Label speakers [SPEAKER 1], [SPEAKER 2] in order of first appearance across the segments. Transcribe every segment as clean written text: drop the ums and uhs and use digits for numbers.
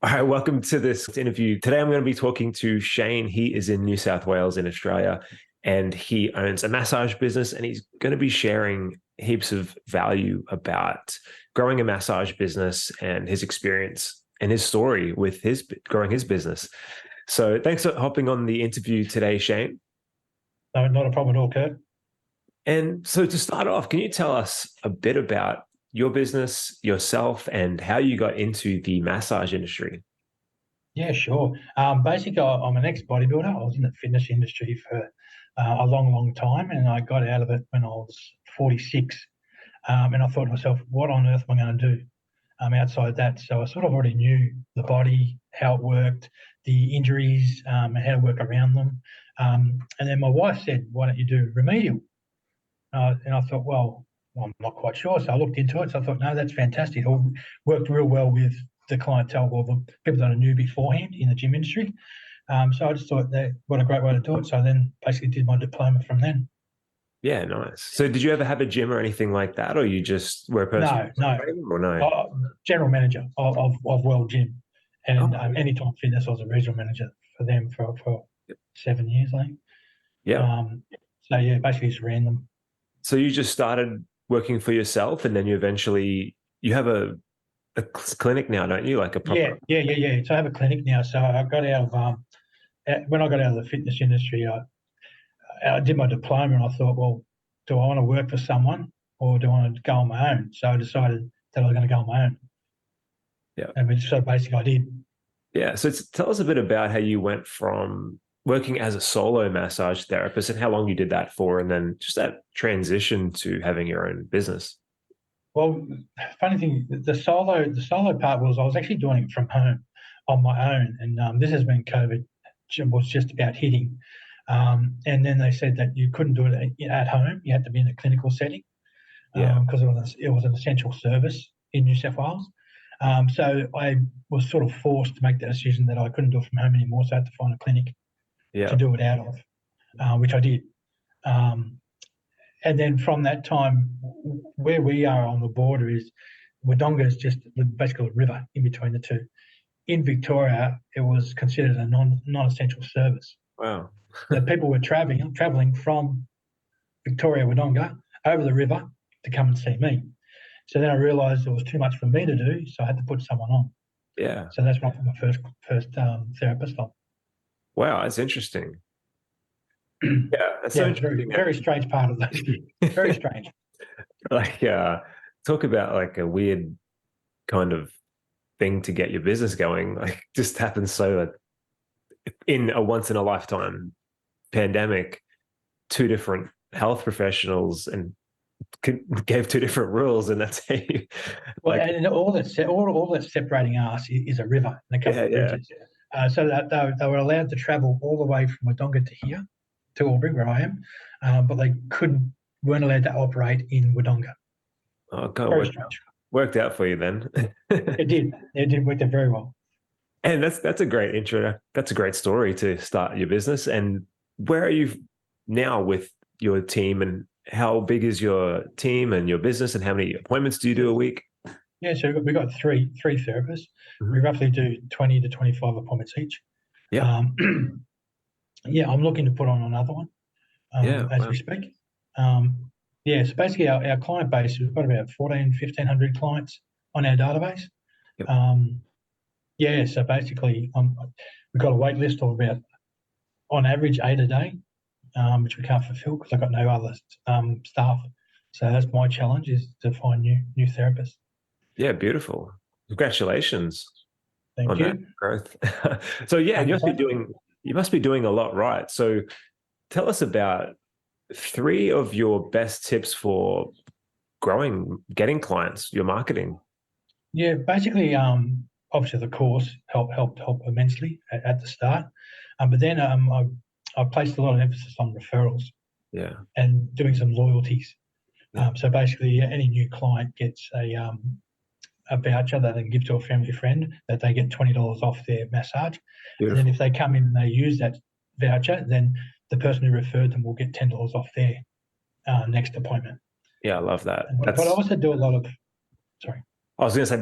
[SPEAKER 1] All right, welcome to this interview. Today I'm going to be talking to Shane. He is in New South Wales in Australia and he owns a massage business and he's going to be sharing heaps of value about growing a massage business and his experience and his story with his growing his business. So thanks for hopping on the interview today, Shane.
[SPEAKER 2] No, not a problem at all, Kurt.
[SPEAKER 1] And so to start off, can you tell us a bit about your business, yourself, and how you got into the massage industry?
[SPEAKER 2] Yeah, sure. Basically, I'm an ex-bodybuilder. I was in the fitness industry for a long, long time, and I got out of it when I was 46. And I thought to myself, what on earth am I going to do outside that? So I sort of already knew the body, how it worked, the injuries, and how to work around them. And then my wife said, why don't you do remedial? And I thought, well, I'm not quite sure. So I looked into it. So I thought, no, that's fantastic. It all worked real well with the clientele or the people that I knew beforehand in the gym industry. So I just thought that what a great way to do it. So I then basically did my diploma from then.
[SPEAKER 1] Yeah, nice. So did you ever have a gym or anything like that, or you just were a personal
[SPEAKER 2] No, no,
[SPEAKER 1] trainer or no?
[SPEAKER 2] general manager of World Gym,
[SPEAKER 1] Oh,
[SPEAKER 2] and
[SPEAKER 1] yeah.
[SPEAKER 2] Anytime Fitness. I was a regional manager for them for 7 years, I think.
[SPEAKER 1] Yeah.
[SPEAKER 2] Um, so yeah, basically just ran them.
[SPEAKER 1] So you just started working for yourself and then you have a clinic now, don't you? Like a
[SPEAKER 2] Yeah,
[SPEAKER 1] proper.
[SPEAKER 2] yeah, yeah, yeah. So I have a clinic now. So I got out of when I got out of the fitness industry, I did my diploma and I thought, well, do I want to work for someone or do I want to go on my own? So I decided that I was going to go on my own.
[SPEAKER 1] Yeah.
[SPEAKER 2] So basically I did.
[SPEAKER 1] Yeah. So tell us a bit about how you went from working as a solo massage therapist and how long you did that for, and then just that transition to having your own business.
[SPEAKER 2] Well, funny thing, the solo part was I was actually doing it from home on my own. And this has been COVID was just about hitting. And then they said that you couldn't do it at home. You had to be in a clinical setting
[SPEAKER 1] Yeah.
[SPEAKER 2] because it was an essential service in New South Wales. So I was sort of forced to make the decision that I couldn't do it from home anymore. So I had to find a clinic to
[SPEAKER 1] Yeah.
[SPEAKER 2] do it out of, which I did. Um, and then from that time, where we are on the border is Wodonga is just basically a river in between the two. In Victoria, it was considered a non-essential service.
[SPEAKER 1] Wow.
[SPEAKER 2] So people were traveling from Victoria Wodonga over the river to come and see me. So then I realised it was too much for me to do, so I had to put someone on.
[SPEAKER 1] Yeah.
[SPEAKER 2] So that's when I put my first therapist on.
[SPEAKER 1] Wow. That's interesting. Yeah. That's so
[SPEAKER 2] Yeah, very
[SPEAKER 1] interesting.
[SPEAKER 2] very strange part of that. Very strange.
[SPEAKER 1] Like talk about like a weird kind of thing to get your business going. Like just happens so in a once in a lifetime pandemic, two different health professionals and gave two different rules, and that's how you,
[SPEAKER 2] Well,
[SPEAKER 1] like
[SPEAKER 2] and all that's separating us is a river and a couple
[SPEAKER 1] yeah,
[SPEAKER 2] of
[SPEAKER 1] yeah,
[SPEAKER 2] bridges. So that they were allowed to travel all the way from Wodonga to here, to Albury, where I am, but they weren't allowed to operate in Wodonga.
[SPEAKER 1] oh god,
[SPEAKER 2] Very strange.
[SPEAKER 1] worked out for you then.
[SPEAKER 2] It did. It did work out very well.
[SPEAKER 1] And that's a great intro. That's a great story to start your business. And where are you now with your team, and how big is your team and your business, and how many appointments do you do a week?
[SPEAKER 2] Yeah, so we got three therapists. We
[SPEAKER 1] Mhm.
[SPEAKER 2] roughly do 20 to 25 appointments each.
[SPEAKER 1] Yeah.
[SPEAKER 2] Um, yeah, I'm looking to put on another one
[SPEAKER 1] Yeah.
[SPEAKER 2] as
[SPEAKER 1] Wow.
[SPEAKER 2] we speak. Um, yeah, so basically our client base, we've got about 1,500 clients on our database.
[SPEAKER 1] Yep.
[SPEAKER 2] Um, yeah, so basically we've got a wait list of about, on average, 8 a day, which we can't fulfill because I've got no other staff. So that's my challenge, is to find new therapists.
[SPEAKER 1] Yeah. Beautiful. Congratulations
[SPEAKER 2] Thank
[SPEAKER 1] on that
[SPEAKER 2] you.
[SPEAKER 1] growth. So yeah,
[SPEAKER 2] Can't complain.
[SPEAKER 1] you must be doing a lot right. So tell us about three of your best tips for getting clients, your marketing.
[SPEAKER 2] Yeah, basically, obviously the course helped immensely at the start, but then I placed a lot of emphasis on referrals
[SPEAKER 1] Yeah.
[SPEAKER 2] and doing some loyalties.
[SPEAKER 1] Yeah.
[SPEAKER 2] So basically, any new client gets a voucher that they can give to a family friend that they get $20 off their massage, and then
[SPEAKER 1] Beautiful.
[SPEAKER 2] if they come in and they use that voucher, then the person who referred them will get $10 off their next appointment.
[SPEAKER 1] Yeah, I love that.
[SPEAKER 2] But I also do a lot of, sorry.
[SPEAKER 1] I was going to say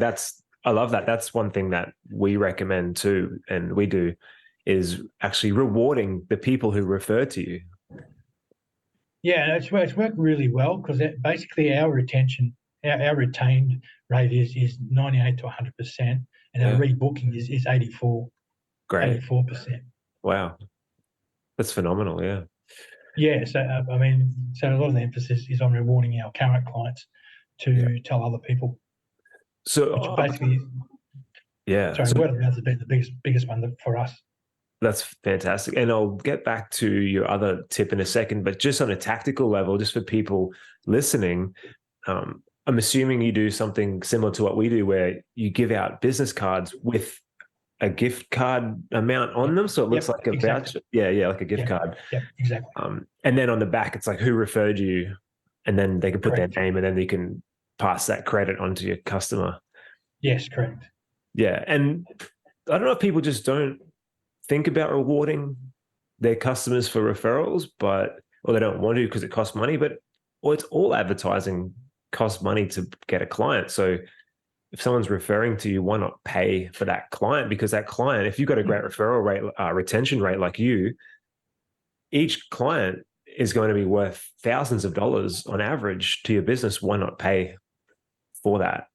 [SPEAKER 1] I love that. That's one thing that we recommend too, and we do, is actually rewarding the people who refer to you.
[SPEAKER 2] Yeah, it's worked really well because basically our retention, our retained rate is 98 to 100%, and our rebooking is 84%.
[SPEAKER 1] Great. Wow. That's phenomenal. Yeah.
[SPEAKER 2] Yeah. So, I mean, so a lot of the emphasis is on rewarding our current clients to tell other people.
[SPEAKER 1] So
[SPEAKER 2] which basically, sorry, word of mouth has been the biggest one for us.
[SPEAKER 1] That's fantastic. And I'll get back to your other tip in a second, but just on a tactical level, just for people listening, I'm assuming you do something similar to what we do, where you give out business cards with a gift card amount on them. So it looks like a voucher. Yeah, like a gift card.
[SPEAKER 2] Yeah, exactly.
[SPEAKER 1] And then on the back, it's like who referred you, and then they can put their name, and then you can pass that credit on to your customer.
[SPEAKER 2] Yes, correct.
[SPEAKER 1] Yeah. And I don't know if people just don't think about rewarding their customers for referrals, or they don't want to because it costs money, it's all advertising costs money to get a client. So if someone's referring to you, why not pay for that client? Because that client, if you've got a great referral rate, retention rate like you, each client is going to be worth thousands of dollars on average to your business. Why not pay for that?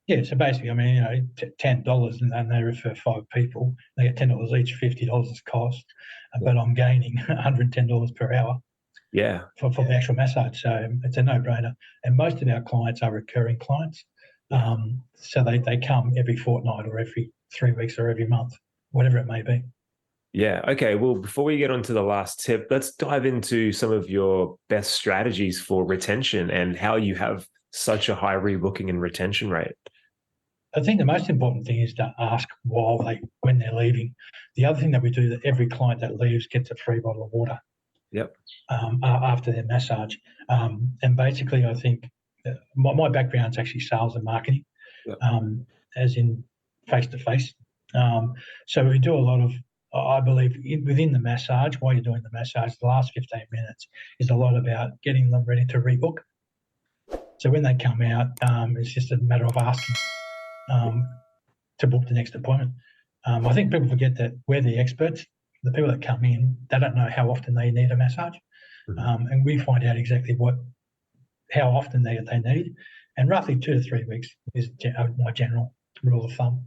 [SPEAKER 2] Yeah, so basically, I mean, $10 and they refer 5 people. They get $10 each, $50 as cost, but I'm gaining $110 per hour.
[SPEAKER 1] Yeah,
[SPEAKER 2] for the actual massage. So it's a no-brainer. And most of our clients are recurring clients, so they come every fortnight or every 3 weeks or every month, whatever it may be.
[SPEAKER 1] Yeah. Okay. Well, before we get on to the last tip, let's dive into some of your best strategies for retention and how you have such a high rebooking and retention rate.
[SPEAKER 2] I think the most important thing is to ask when they're leaving. The other thing that we do, that every client that leaves gets a free bottle of water.
[SPEAKER 1] Yep.
[SPEAKER 2] After their massage. And basically, I think my background's actually sales and marketing, as in face-to-face. So we do a lot of, I believe, within the massage, while you're doing the massage, the last 15 minutes is a lot about getting them ready to rebook. So when they come out, it's just a matter of asking to book the next appointment. I think people forget that we're the experts. The people that come in, they don't know how often they need a massage. And we find out exactly how often they need. And roughly 2 to 3 weeks is my general rule of thumb.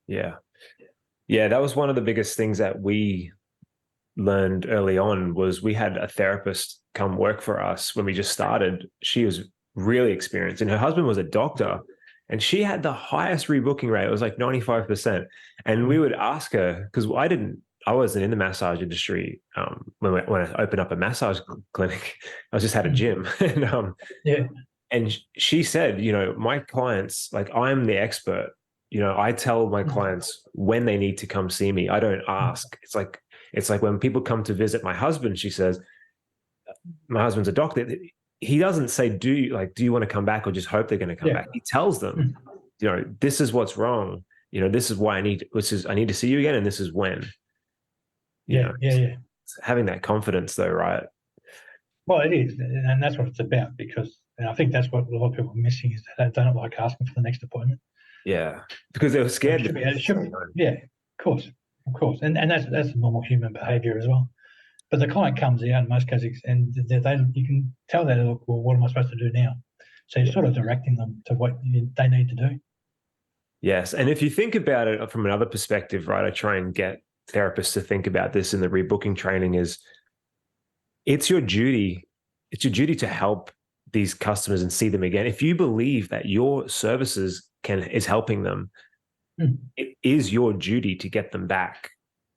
[SPEAKER 1] Yeah. Yeah, that was one of the biggest things that we learned early on. Was we had a therapist come work for us when we just started. She was really experienced, and her husband was a doctor, and she had the highest rebooking rate. It was like 95%. And we would ask her, because I wasn't in the massage industry when I opened up a massage clinic. I just had a gym. And she said, my clients, like, I'm the expert. I tell my clients when they need to come see me. I don't ask. It's like when people come to visit my husband, she says, my husband's a doctor. He doesn't say, do you want to come back, or just hope they're going to come back? He tells them, this is what's wrong. This is why I need to see you again. And this is when.
[SPEAKER 2] Yeah.
[SPEAKER 1] Having that confidence though, right?
[SPEAKER 2] Well, it is. And that's what it's about, because I think that's what a lot of people are missing, is that they don't like asking for the next appointment.
[SPEAKER 1] Yeah. Because they were scared.
[SPEAKER 2] It should be. Yeah, of course. And that's normal human behavior as well. But the client comes out in most cases, and you can tell that, look, well, what am I supposed to do now? So you're sort of directing them to what they need to do.
[SPEAKER 1] Yes. And if you think about it from another perspective, right, I try and get therapists to think about this in the rebooking training, is it's your duty to help these customers and see them again. If you believe that your services is helping them, it is your duty to get them back.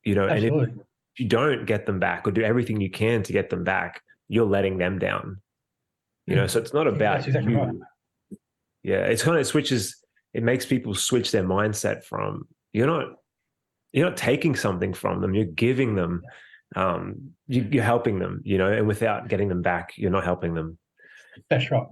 [SPEAKER 2] Absolutely.
[SPEAKER 1] And if you don't get them back, or do everything you can to get them back, you're letting them down. So it's not about
[SPEAKER 2] that's exactly right.
[SPEAKER 1] Yeah, it's kind of it makes people switch their mindset from you're not taking something from them, you're giving them, you're helping them, and without getting them back, you're not helping them.
[SPEAKER 2] That's right.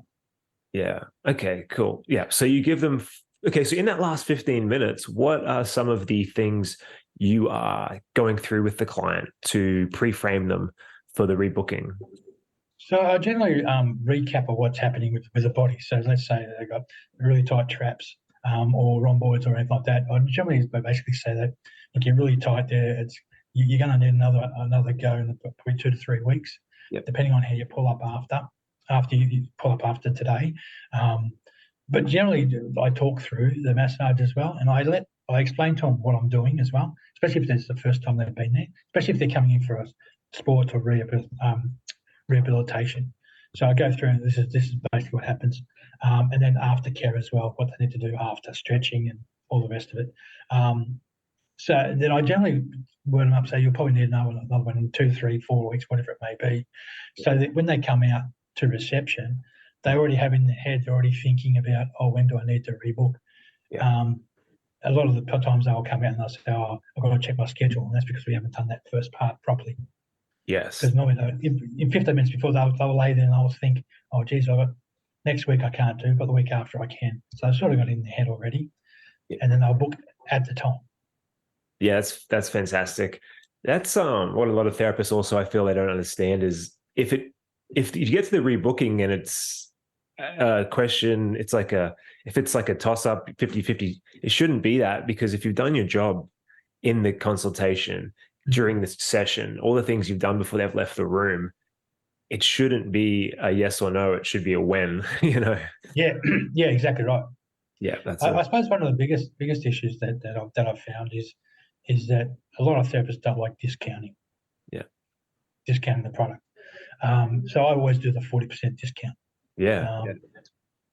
[SPEAKER 1] Yeah. Okay, cool. Yeah. So you give them, so in that last 15 minutes, what are some of the things you are going through with the client to pre-frame them for the rebooking?
[SPEAKER 2] So I generally recap of what's happening with the body. So let's say they've got really tight traps or rhomboids or anything like that. I generally basically say that, look, you're really tight there. You're going to need another go in probably 2 to 3 weeks, depending on how you pull up after you pull up after today. But generally, I talk through the massage as well, and I explain to them what I'm doing as well, especially if it's the first time they've been there, especially if they're coming in for a sport or rehabilitation. So I go through, and this is basically what happens, and then aftercare as well, what they need to do after stretching and all the rest of it. So then I generally word them up, say you'll probably need another one in 2, 3, 4 weeks, whatever it may be, so that when they come out to reception, they already have in their head, they're already thinking about, oh, when do I need to rebook? A lot of the times they'll come out and they'll say, oh, I've got to check my schedule, and that's because we haven't done that first part properly.
[SPEAKER 1] Yes.
[SPEAKER 2] Because normally in 15 minutes before, they'll lay there and they'll think, oh, geez, next week I can't do, but the week after I can. So I've sort of got it in their head already, and then they'll book at the time.
[SPEAKER 1] Yeah, that's fantastic. That's what a lot of therapists also, I feel, they don't understand is if you get to the rebooking and it's a question, if it's like a toss-up 50-50, it shouldn't be that, because if you've done your job in the consultation during this session, all the things you've done before they've left the room, it shouldn't be a yes or no, it should be a when.
[SPEAKER 2] Yeah, exactly right.
[SPEAKER 1] Yeah,
[SPEAKER 2] I suppose one of the biggest issues that I've found is that a lot of therapists don't like discounting. Discounting the product. So I always do the 40% discount.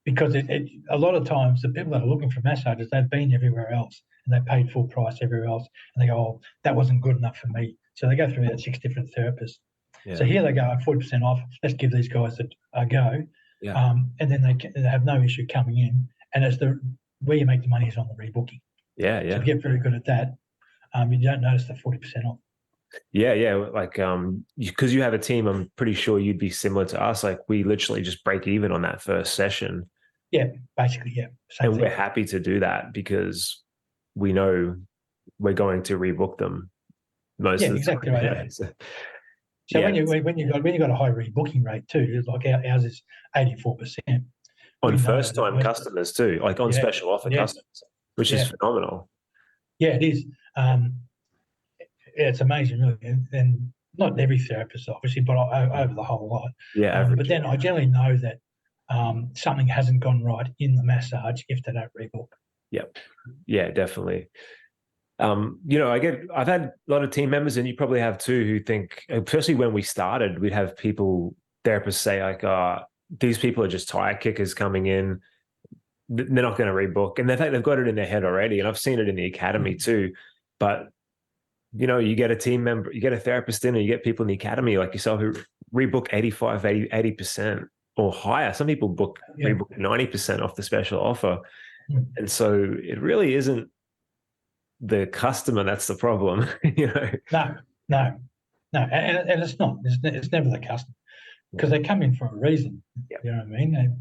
[SPEAKER 2] Because a lot of times the people that are looking for massages, they've been everywhere else and they paid full price everywhere else, and they go, oh, that wasn't good enough for me. So they go through about 6 different therapists. So here they go, 40% off. Let's give these guys a go. And then they have no issue coming in. And where you make the money is on the rebooking. So if you get very good at that, you don't notice the 40% off.
[SPEAKER 1] Like because you have a team, I'm pretty sure you'd be similar to us. Like we literally just break even on that first session.
[SPEAKER 2] Basically. Same
[SPEAKER 1] and
[SPEAKER 2] thing.
[SPEAKER 1] We're happy to do that because we know we're going to rebook them most of the
[SPEAKER 2] exactly
[SPEAKER 1] time.
[SPEAKER 2] Right. So when you got a high rebooking rate too, like ours is 84%.
[SPEAKER 1] On first time customers too, like on special offer customers, which is phenomenal.
[SPEAKER 2] Yeah, it is. It's amazing, really, and not every therapist, obviously, but over the whole lot. But then I generally know that something hasn't gone right in the massage if they don't rebook.
[SPEAKER 1] Yeah, definitely. I've had a lot of team members, and you probably have too, who think, especially when we started, we'd have therapists say like, these people are just tire kickers coming in. They're not going to rebook. And they've got it in their head already. And I've seen it in the academy too. But, you get a team member, you get a therapist in, and you get people in the academy like yourself who rebook 85, 80% or higher. Some people rebook 90% off the special offer. And so it really isn't the customer that's the problem.
[SPEAKER 2] No. And it's not. It's never the customer, because they come in for a reason. You know what I mean?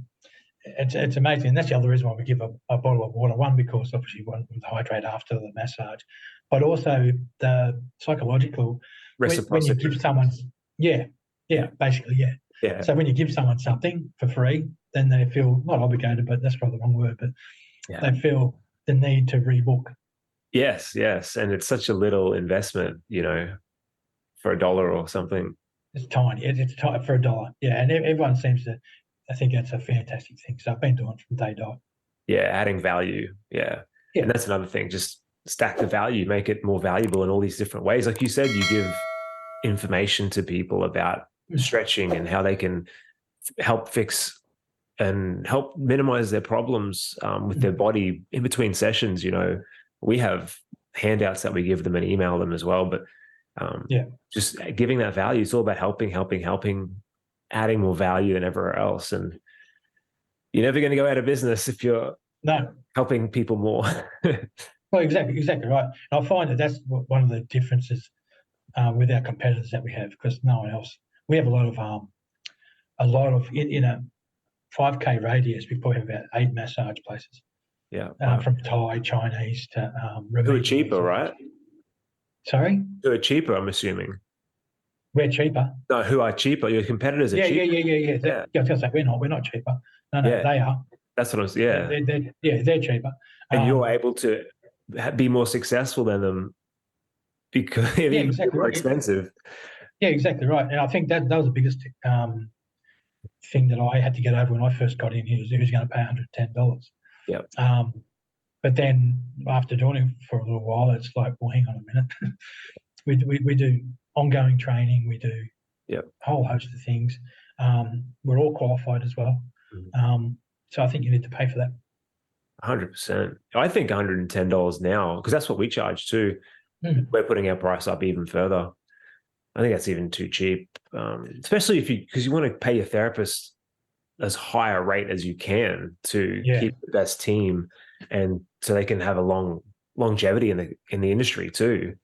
[SPEAKER 2] It's amazing. And that's the other reason why we give a bottle of water. One, because obviously we want them to hydrate after the massage, but also the psychological
[SPEAKER 1] reciprocity.
[SPEAKER 2] When you give someone, basically. So when you give someone something for free, then they feel not obligated, but that's probably the wrong word, but they feel the need to rebook.
[SPEAKER 1] Yes. And it's such a little investment, for $1 or something.
[SPEAKER 2] It's tiny. It's tiny for $1. Yeah. And everyone seems to, I think that's a fantastic thing. So I've been doing it from day dot.
[SPEAKER 1] Yeah. Adding value. Yeah. And that's another thing. Just stack the value, make it more valuable in all these different ways. Like you said, you give information to people about stretching and how they can help fix and help minimize their problems with their body in between sessions. We have handouts that we give them and email them as well. But just giving that value, it's all about helping, adding more value than ever else. And you're never going to go out of business if you're helping people more.
[SPEAKER 2] Well, exactly right. And I find that's one of the differences with our competitors that we have, because no one else. We have a lot of in a 5K radius. We probably have about 8 massage places. From Thai, Chinese to
[SPEAKER 1] who are cheaper, right?
[SPEAKER 2] Sorry?
[SPEAKER 1] Who are cheaper, I'm assuming.
[SPEAKER 2] We're cheaper.
[SPEAKER 1] No, who are cheaper? Your competitors are
[SPEAKER 2] Yeah.
[SPEAKER 1] cheaper.
[SPEAKER 2] Yeah. I was going to say we're not cheaper. No,
[SPEAKER 1] Yeah.
[SPEAKER 2] they are.
[SPEAKER 1] That's what I was. Yeah.
[SPEAKER 2] They're cheaper.
[SPEAKER 1] And you're able to be more successful than them because
[SPEAKER 2] exactly
[SPEAKER 1] more
[SPEAKER 2] right.
[SPEAKER 1] expensive.
[SPEAKER 2] Yeah, exactly right. And I think that was the biggest thing that I had to get over when I first got in. He was going to pay $110.
[SPEAKER 1] Yeah.
[SPEAKER 2] But then after doing it for a little while, it's like, well, hang on a minute. we do ongoing training. We do a whole host of things. We're all qualified as well. So I think you need to pay for that.
[SPEAKER 1] 100%. I think $110 now, because that's what we charge too. We're putting our price up even further. I think that's even too cheap, especially because you want to pay your therapist as high a rate as you can to keep the best team, and so they can have a longevity in the industry too.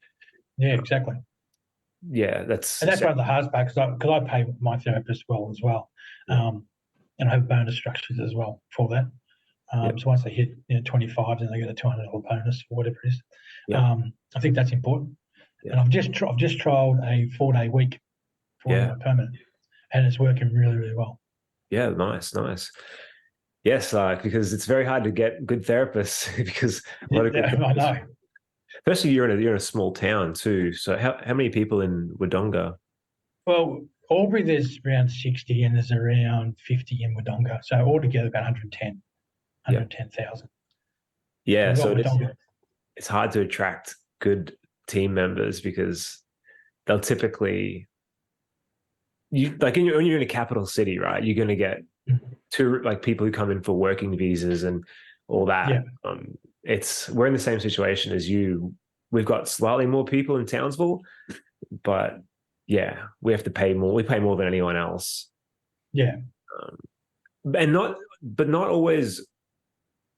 [SPEAKER 2] Yeah, exactly.
[SPEAKER 1] Yeah, that's
[SPEAKER 2] one of the hardest parts because I pay my therapist well as well, and I have bonus structures as well for that. So once they hit 25, then they get a $200 bonus or whatever it is. I think that's important. And I've just trialed a 4-day week for my permanent, and it's working really, really well.
[SPEAKER 1] Yeah, nice. Yes, because it's very hard to get good therapists because a lot of good
[SPEAKER 2] I know.
[SPEAKER 1] Especially you're in a small town too. So how many people in Wodonga?
[SPEAKER 2] Well, Albury there's around 60 and there's around 50 in Wodonga. So altogether about 110,000.
[SPEAKER 1] Yeah, so it's hard to attract good team members because they'll typically when you're in a capital city, right? You're going to get people who come in for working visas and all that. We're in the same situation as you. We've got slightly more people in Townsville, but we have to pay more. We pay more than anyone else. And not always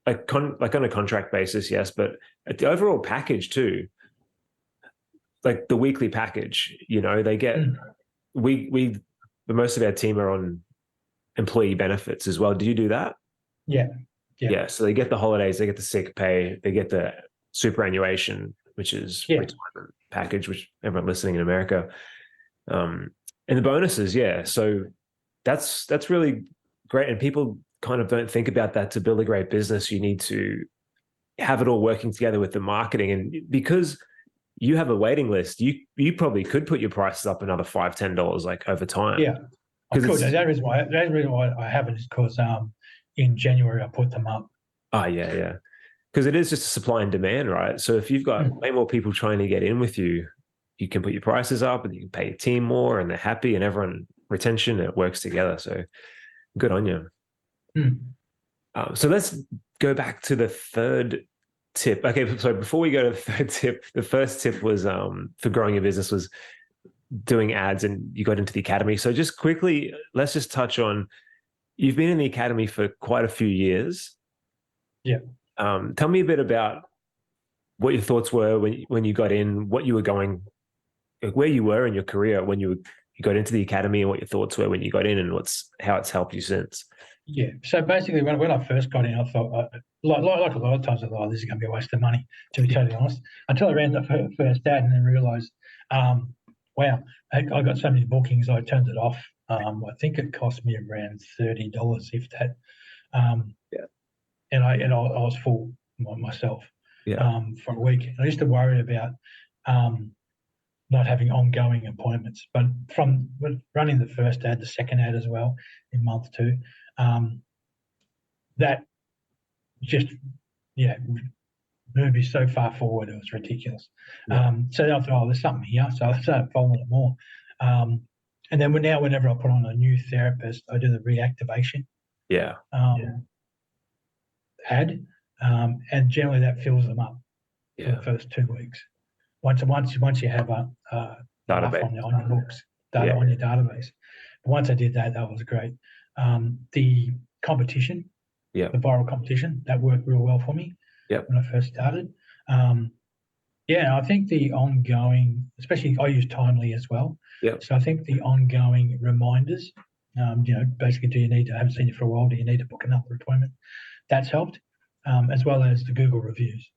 [SPEAKER 1] like on a contract basis, yes, but at the overall package too. Like the weekly package, they get most of our team are on employee benefits as well. Do you do that? Yeah. So they get the holidays, they get the sick pay, they get the superannuation, which is retirement package, which everyone listening in America, and the bonuses. Yeah. So that's really great. And people kind of don't think about that. To build a great business, you need to have it all working together with the marketing. And because you have a waiting list, you probably could put your prices up another $5-10 like over time.
[SPEAKER 2] Yeah. Because that is why I haven't, is because in January I put them up.
[SPEAKER 1] Oh yeah. Because it is just a supply and demand, right? So if you've got way more people trying to get in with you, you can put your prices up and you can pay your team more and they're happy and everyone retention, it works together. So good on you. So let's go back to the third tip. Okay, so before we go to the third tip, the first tip was for growing your business was doing ads, and you got into the academy. So just quickly, let's just touch on, you've been in the academy for quite a few years.
[SPEAKER 2] Yeah.
[SPEAKER 1] Tell me a bit about what your thoughts were when you got in, what you were going, where you were in your career when you got into the academy, and what your thoughts were when you got in, and how it's helped you since.
[SPEAKER 2] Yeah. So basically, when I first got in, I thought, like a lot of times, I thought, this is going to be a waste of money, to be totally honest. Until I ran the first ad and then realised, wow, I got so many bookings, I turned it off. I think it cost me around $30, if that. And I was full myself for a week. I used to worry about not having ongoing appointments, but from running the first ad, the second ad as well in month 2, that just moved me so far forward, it was ridiculous. So I thought, there's something here, so I started following it more. And then whenever I put on a new therapist, I do the reactivation ad, and generally that fills them up for the first 2 weeks. Once you have a database on your books, on your database. But once I did that, that was great. The competition, the viral competition, that worked real well for me when I first started. I think the ongoing, especially I use Timely as well. So I think the ongoing reminders, basically, I haven't seen you for a while, do you need to book another appointment? That's helped, as well as the Google reviews.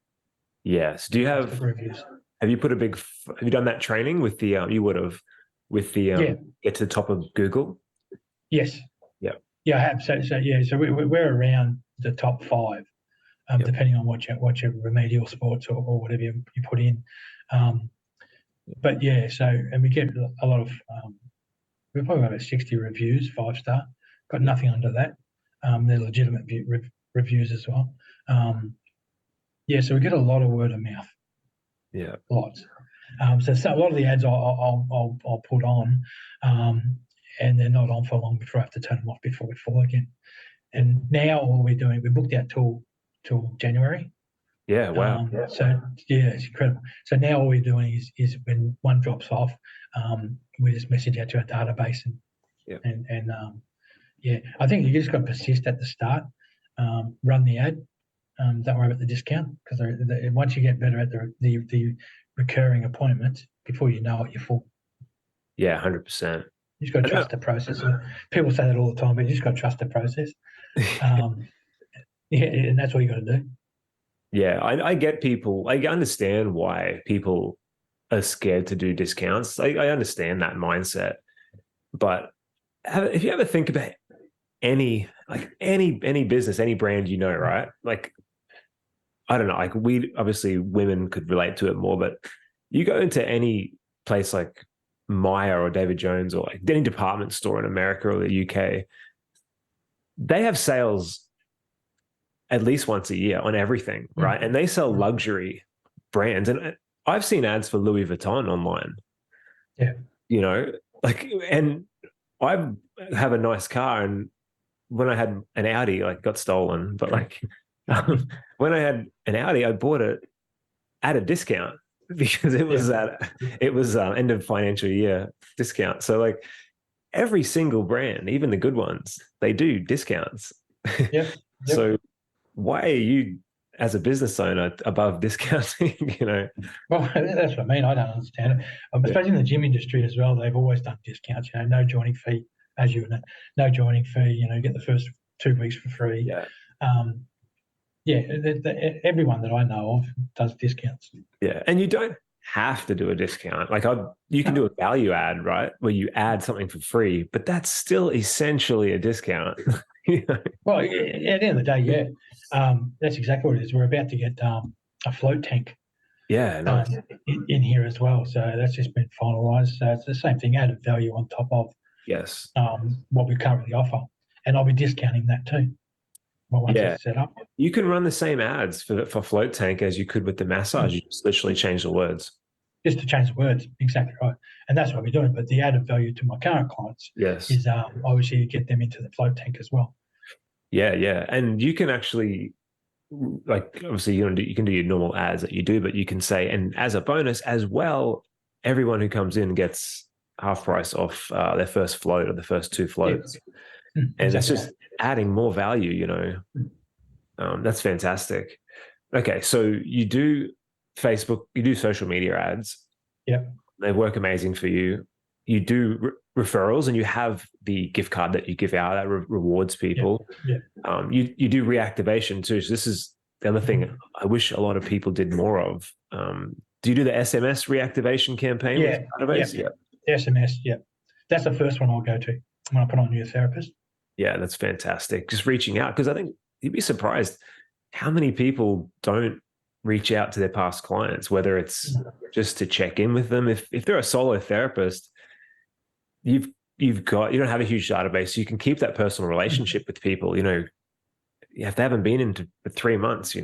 [SPEAKER 1] Yes. Do you have reviews? Have you done that training with the, you would have, with the get to the top of Google?
[SPEAKER 2] Yes.
[SPEAKER 1] Yeah.
[SPEAKER 2] Yeah, I have. So we're around the top 5, depending on what your remedial sports or whatever you put in. But yeah, and we get a lot of. We've probably got about 60 reviews, 5-star. Got nothing under that. They're legitimate reviews as well. So we get a lot of word of mouth.
[SPEAKER 1] Yeah,
[SPEAKER 2] lots. So a lot of the ads I'll put on, and they're not on for long before I have to turn them off before we fall again. And now all we're doing, we booked out till January.
[SPEAKER 1] Yeah, wow.
[SPEAKER 2] So it's incredible. So now all we're doing is when one drops off, we just message out to our database and I think you just got to persist at the start, run the ad. Don't worry about the discount, because once you get better at the recurring appointments, before you know it, you're full.
[SPEAKER 1] Yeah, 100%.
[SPEAKER 2] You just got to trust the process. People say that all the time, but you just got to trust the process. And that's what you got to do.
[SPEAKER 1] Yeah, I get people. I understand why people are scared to do discounts. I understand that mindset, but if you ever think about any business, any brand, right? Like, I don't know, like obviously women could relate to it more, but you go into any place like Myer or David Jones or like any department store in America or the UK, they have sales at least once a year on everything, right? And they sell luxury brands. And I've seen ads for Louis Vuitton online.
[SPEAKER 2] Yeah.
[SPEAKER 1] And I have a nice car, and when I had an Audi, got stolen, but when I had an Audi, I bought it at a discount because it was end of financial year discount. So every single brand, even the good ones, they do discounts.
[SPEAKER 2] Yep.
[SPEAKER 1] So why are you, as a business owner, above discounting?
[SPEAKER 2] Well, that's what I mean. I don't understand it. Especially in the gym industry as well, they've always done discounts. No joining fee, as you know, no joining fee. You get the first 2 weeks for free. Everyone that I know of does discounts.
[SPEAKER 1] Yeah, and you don't have to do a discount. You can do a value add, right, where you add something for free, but that's still essentially a discount.
[SPEAKER 2] Well, at the end of the day, that's exactly what it is. We're about to get a float tank.
[SPEAKER 1] Yeah, nice.
[SPEAKER 2] In here as well. So that's just been finalised. So it's the same thing, added value on top of what we currently offer, and I'll be discounting that too. Once it's set up,
[SPEAKER 1] you can run the same ads for float tank as you could with the massage. You just literally change the words.
[SPEAKER 2] Just to change the words, exactly right. And that's what we're doing. But the added value to my current clients is obviously you get them into the float tank as well.
[SPEAKER 1] Yeah, and you can actually, obviously you can do your normal ads that you do, but you can say, and as a bonus as well, everyone who comes in gets half price off their first float or the first 2 floats. And that's just adding more value, that's fantastic. Okay, so you do Facebook, you do social media ads.
[SPEAKER 2] Yeah.
[SPEAKER 1] They work amazing for you. You do referrals, and you have the gift card that you give out that rewards people.
[SPEAKER 2] Yeah.
[SPEAKER 1] You do reactivation too. So this is the other thing I wish a lot of people did more of. Do you do the SMS reactivation campaign?
[SPEAKER 2] Yeah. SMS, that's the first one I'll go to when I put on New Therapist.
[SPEAKER 1] Yeah, that's fantastic. Just reaching out, because I think you'd be surprised how many people don't reach out to their past clients, whether it's just to check in with them. If they're a solo therapist, you don't have a huge database, so you can keep that personal relationship with people. If they haven't been in for 3 months,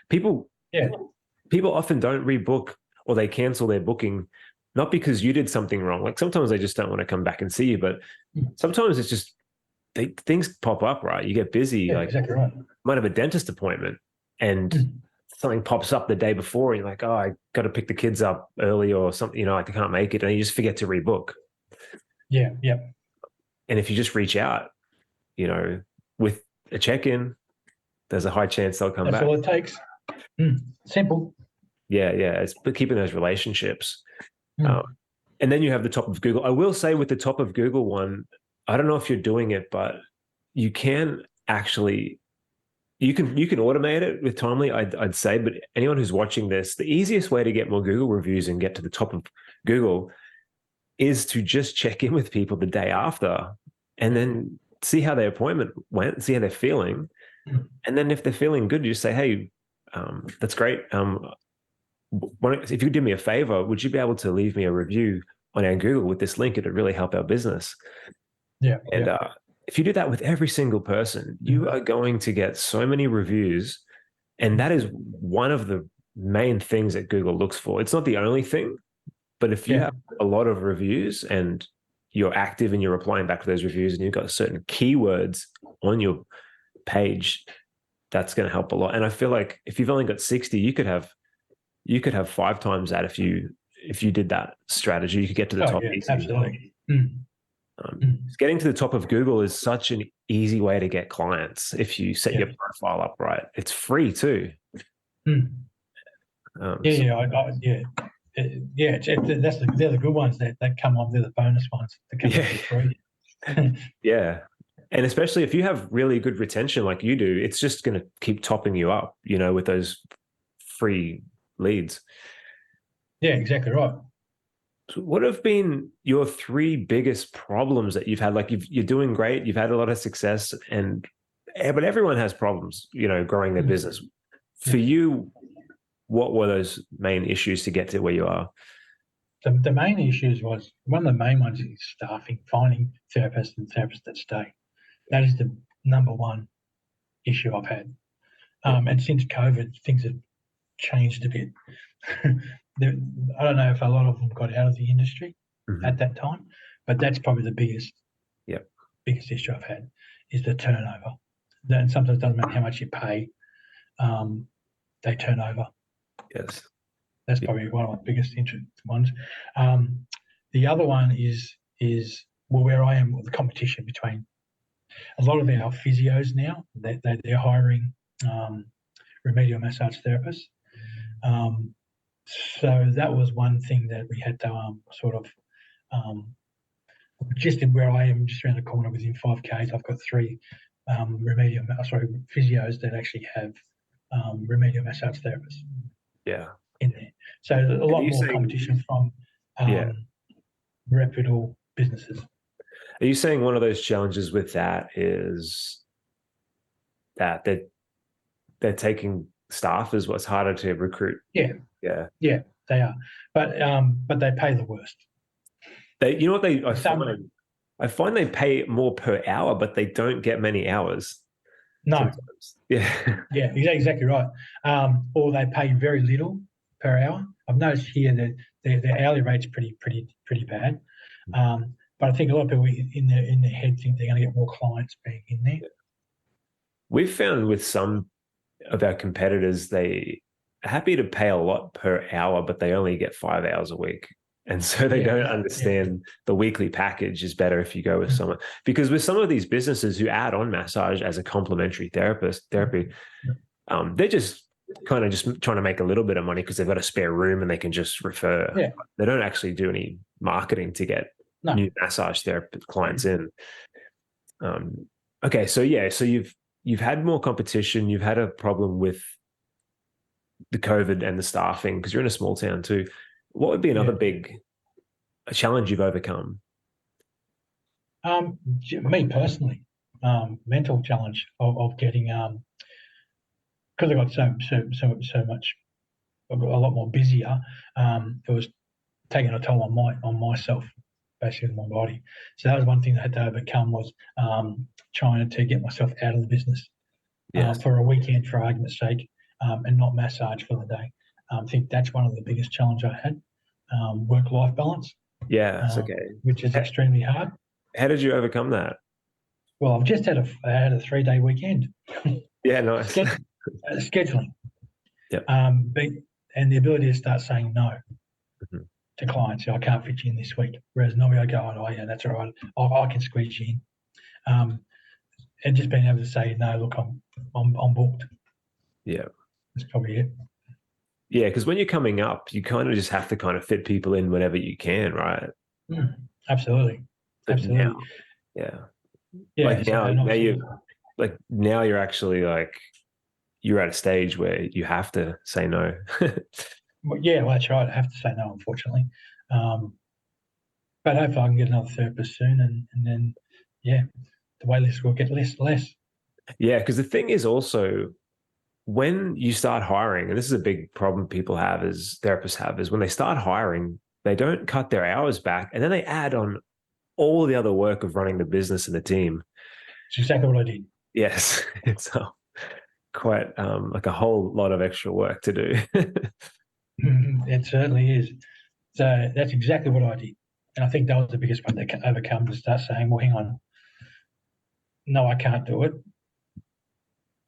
[SPEAKER 1] people often don't rebook, or they cancel their booking, not because you did something wrong. Sometimes they just don't want to come back and see you, but sometimes it's just things pop up, right? You get busy.
[SPEAKER 2] Exactly right.
[SPEAKER 1] Might have a dentist appointment and something pops up the day before, and you're like, oh, I got to pick the kids up early or something, I can't make it. And you just forget to rebook.
[SPEAKER 2] Yeah.
[SPEAKER 1] And if you just reach out, with a check-in, there's a high chance they'll come back.
[SPEAKER 2] That's all it takes. Simple.
[SPEAKER 1] Yeah. It's keeping those relationships. And then you have the top of Google. I will say with the top of Google one, I don't know if you're doing it, but you can actually, you can automate it with Timely, I'd say. But anyone who's watching this, the easiest way to get more Google reviews and get to the top of Google is to just check in with people the day after and then see how their appointment went, see how they're feeling. And then if they're feeling good, you just say, hey, that's great. If you could do me a favor, would you be able to leave me a review on our Google with this link? It'd really help our business.
[SPEAKER 2] Yeah.
[SPEAKER 1] And if you do that with every single person, you are going to get so many reviews. And that is one of the main things that Google looks for. It's not the only thing, but if you have a lot of reviews and you're active and you're replying back to those reviews and you've got certain keywords on your page, that's going to help a lot. And I feel like if you've only got 60, you could have 5 times that if you did that strategy. You could get to the top easily.
[SPEAKER 2] Absolutely.
[SPEAKER 1] Getting to the top of Google is such an easy way to get clients if you set your profile up right. It's free too.
[SPEAKER 2] They're the good ones that come on. They're the bonus ones that come for free.
[SPEAKER 1] Yeah. And especially if you have really good retention like you do, it's just going to keep topping you up, with those free leads.
[SPEAKER 3] Yeah, exactly right.
[SPEAKER 1] So what have been your 3 biggest problems that you've had? Like you're doing great, you've had a lot of success, but everyone has problems, growing their business. For you, what were those main issues to get to where you are?
[SPEAKER 3] The main issues was, one of the main ones is staffing, finding therapists and therapists that stay. That is the number one issue I've had. And since COVID, things have changed a bit. I don't know if a lot of them got out of the industry at that time, but that's probably the biggest issue I've had, is the turnover. And sometimes it doesn't matter how much you pay, they turn over.
[SPEAKER 1] Yes.
[SPEAKER 3] That's probably one of the biggest ones. The other one is where I am with the competition between a lot of our physios now. They're hiring remedial massage therapists. So that was one thing that we had to just in where I am, just around the corner within 5 Ks, I've got 3 physios that actually have remedial massage therapists.
[SPEAKER 1] Yeah.
[SPEAKER 3] In there. So a lot more competition from reputable businesses.
[SPEAKER 1] Are you saying one of those challenges with that is that they're taking staff is what's harder to recruit?
[SPEAKER 3] Yeah, they are, but they pay the worst.
[SPEAKER 1] I find they pay more per hour, but they don't get many hours.
[SPEAKER 3] No.
[SPEAKER 1] Sometimes. Yeah.
[SPEAKER 3] Yeah, exactly right. Or they pay very little per hour. I've noticed here that their hourly rate's pretty bad. But I think a lot of people in their head think they're going to get more clients being in there.
[SPEAKER 1] We've found with some of our competitors, they are happy to pay a lot per hour, but they only get 5 hours a week. And so they don't understand the weekly package is better if you go with someone. Because with some of these businesses who add on massage as a complementary therapy, they're just kind of just trying to make a little bit of money because they've got a spare room and they can just refer.
[SPEAKER 3] Yeah.
[SPEAKER 1] They don't actually do any marketing to get new massage therapy clients in. Okay, so you've had more competition. You've had a problem with the COVID and the staffing because you're in a small town too. What would be another big challenge you've overcome?
[SPEAKER 3] Me personally, mental challenge of getting because I got so much, a lot more busier. It was taking a toll on myself, basically my body. So that was one thing I had to overcome, was trying to get myself out of the business for a weekend, for argument's sake, and not massage for the day. I think that's one of the biggest challenges I had, work-life balance.
[SPEAKER 1] Yeah, it's okay.
[SPEAKER 3] Which is extremely hard.
[SPEAKER 1] How did you overcome that?
[SPEAKER 3] Well, I've just had a 3-day weekend.
[SPEAKER 1] Yeah, nice.
[SPEAKER 3] Scheduling.
[SPEAKER 1] Yep.
[SPEAKER 3] And the ability to start saying no to clients. I can't fit you in this week. Whereas normally I go, oh yeah, that's all right. I can squeeze you in. And just being able to say, no, look, I'm booked.
[SPEAKER 1] Yeah.
[SPEAKER 3] That's probably it.
[SPEAKER 1] Yeah, because when you're coming up, you kind of just have to kind of fit people in whenever you can, right?
[SPEAKER 3] Absolutely.
[SPEAKER 1] But
[SPEAKER 3] absolutely.
[SPEAKER 1] Now, yeah.
[SPEAKER 3] Yeah.
[SPEAKER 1] Now you're actually you're at a stage where you have to say no.
[SPEAKER 3] Well, that's right. I have to say no, unfortunately.
[SPEAKER 2] But hopefully I can get another therapist soon, and then, yeah, the wait list will get less.
[SPEAKER 1] Yeah, because the thing is also when you start hiring, and this is a big problem people have, is therapists have, is when they start hiring, they don't cut their hours back, and then they add on all the other work of running the business and the team.
[SPEAKER 2] It's exactly what I did.
[SPEAKER 1] Yes, it's quite like a whole lot of extra work to do.
[SPEAKER 2] It certainly is. So that's exactly what I did. And I think that was the biggest one they can overcome, to start saying, well, hang on, no, I can't do it.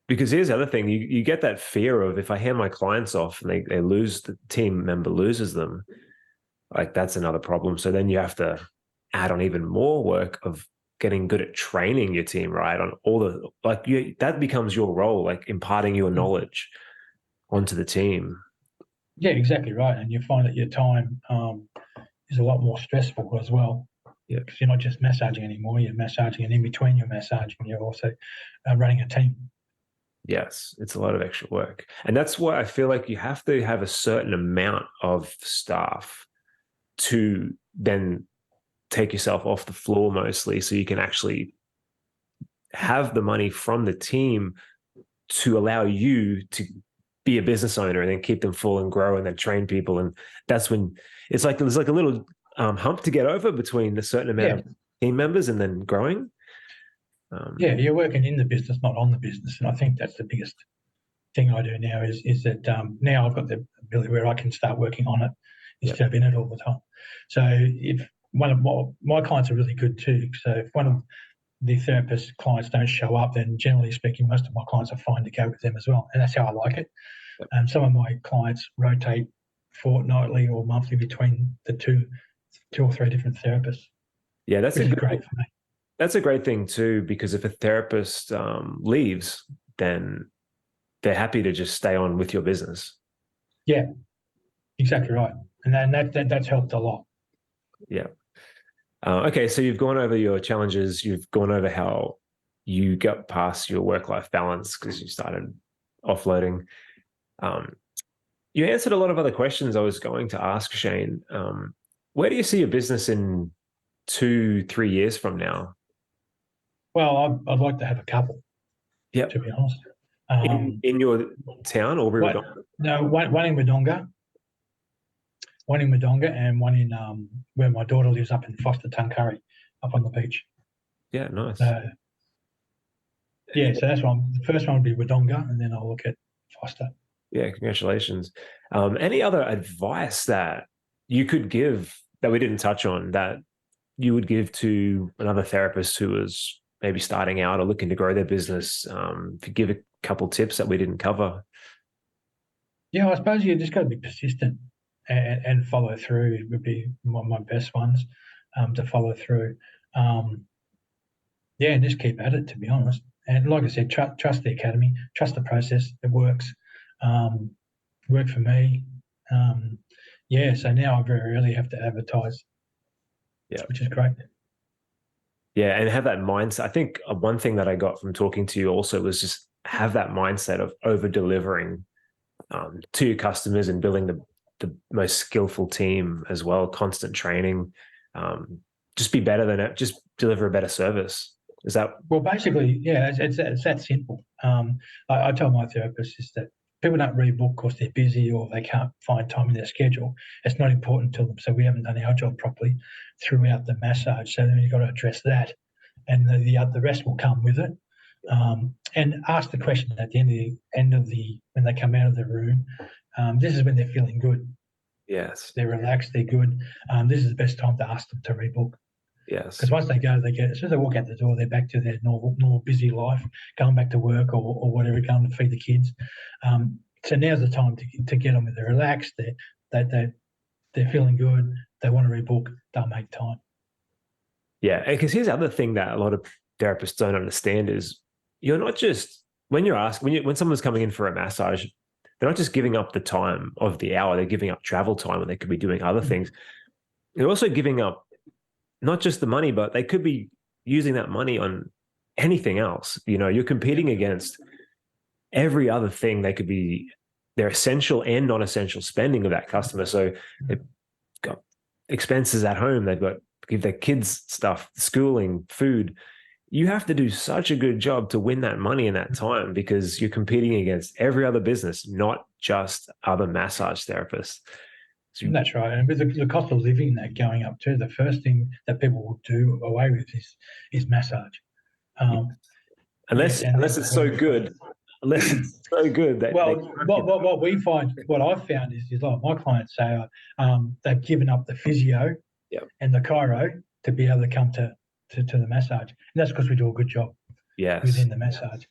[SPEAKER 1] Because here's the other thing, you get that fear of, if I hand my clients off and they lose, the team member loses them, like that's another problem. So then you have to add on even more work of getting good at training your team, right? On all the, like that becomes your role, like imparting your knowledge onto the team.
[SPEAKER 2] Yeah, exactly right. And you find that your time is a lot more stressful as well.
[SPEAKER 1] Yeah.
[SPEAKER 2] Because you're not just massaging anymore, you're massaging, and in between you're massaging, you're also running a team.
[SPEAKER 1] Yes, it's a lot of extra work. And that's why I feel like you have to have a certain amount of staff to then take yourself off the floor mostly, so you can actually have the money from the team to allow you to be a business owner and then keep them full and grow and then train people. And that's when it's like there's like a little hump to get over between a certain amount of team members and then growing.
[SPEAKER 2] Yeah, you're working in the business, not on the business. And I think that's the biggest thing I do now is that now I've got the ability where I can start working on it instead of in it all the time. So if one of my clients are really good too. So if one of the therapist clients don't show up, then generally speaking, most of my clients are fine to go with them as well. And that's how I like it. And some of my clients rotate fortnightly or monthly between the two or three different therapists.
[SPEAKER 1] Yeah, that's
[SPEAKER 2] great for me.
[SPEAKER 1] That's a great thing too, because if a therapist leaves, then they're happy to just stay on with your business.
[SPEAKER 2] Yeah, exactly right. And then that's helped a lot.
[SPEAKER 1] Yeah. Okay, so you've gone over your challenges. You've gone over how you got past your work-life balance because you started offloading. You answered a lot of other questions I was going to ask, Shane. Where do you see your business in 2-3 years from now?
[SPEAKER 2] Well, I'd like to have a couple.
[SPEAKER 1] Yeah,
[SPEAKER 2] to be honest.
[SPEAKER 1] In your town, or
[SPEAKER 2] Wodonga? No, one in Wodonga. One in Wodonga, and one in where my daughter lives, up in Foster Tuncurry, up on the beach.
[SPEAKER 1] Yeah, nice.
[SPEAKER 2] Yeah, so that's one. The first one would be Wodonga, and then I'll look at Foster.
[SPEAKER 1] Yeah, congratulations. Any other advice that you could give that we didn't touch on that you would give to another therapist who is maybe starting out or looking to grow their business? If you give a couple tips that we didn't cover.
[SPEAKER 2] Yeah, I suppose you just got to be persistent and follow through. Would be one of my best ones to follow through. Yeah, and just keep at it, to be honest. And like I said, trust the academy, trust the process. It works. Worked for me. Yeah, so now I very rarely have to advertise. Yeah, which is great.
[SPEAKER 1] Yeah, and have that mindset. I think one thing that I got from talking to you also was just have that mindset of over delivering to your customers and building the most skillful team as well. Constant training, just be better than it. Just deliver a better service. Is that?
[SPEAKER 2] Well, basically, yeah, it's that simple. I tell my therapists is that people don't rebook because they're busy or they can't find time in their schedule. It's not important to them. So we haven't done our job properly throughout the massage. So then you've got to address that, and the rest will come with it. And ask the question at the end of the when they come out of the room. This is when they're feeling good.
[SPEAKER 1] Yes,
[SPEAKER 2] they're relaxed. They're good. This is the best time to ask them to rebook.
[SPEAKER 1] Yes,
[SPEAKER 2] because once they go, as soon as they walk out the door, they're back to their normal busy life, going back to work or whatever, going to feed the kids. So now's the time to get them. They're relaxed. They're feeling good. They want to rebook. They'll make time.
[SPEAKER 1] Yeah, because here's the other thing that a lot of therapists don't understand is you're not just when someone's coming in for a massage, they're not just giving up the time of the hour. They're giving up travel time, and they could be doing other things. They're also giving up not just the money, but they could be using that money on anything else. You're competing against every other thing. They could be their essential and non-essential spending of that customer. So they've got expenses at home. They've got give their kids stuff, schooling, food. You have to do such a good job to win that money in that time because you're competing against every other business, not just other massage therapists. So
[SPEAKER 3] That's right. And with the cost of living that going up too, the first thing that people will do away with is massage.
[SPEAKER 1] unless it's so good, that
[SPEAKER 3] what we find, what I've found is like my clients say they've given up the physio and the chiro to be able to come to the massage, and that's because we do a good job within the massage.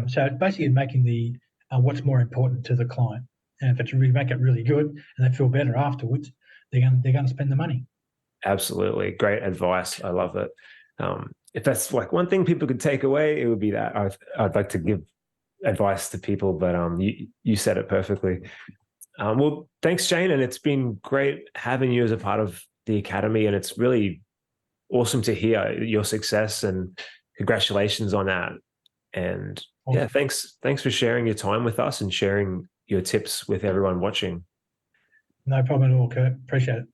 [SPEAKER 3] So it's basically making the what's more important to the client, and if we make it really good and they feel better afterwards, they're going to spend the money.
[SPEAKER 1] Absolutely, great advice. I love it. If that's like one thing people could take away, it would be that. I'd like to give advice to people, but you said it perfectly. Well, thanks, Shane, and it's been great having you as a part of the academy, and it's really awesome to hear your success, and congratulations on that. And awesome. Yeah, thanks for sharing your time with us and sharing your tips with everyone watching.
[SPEAKER 3] No problem at all, Kurt. Appreciate it.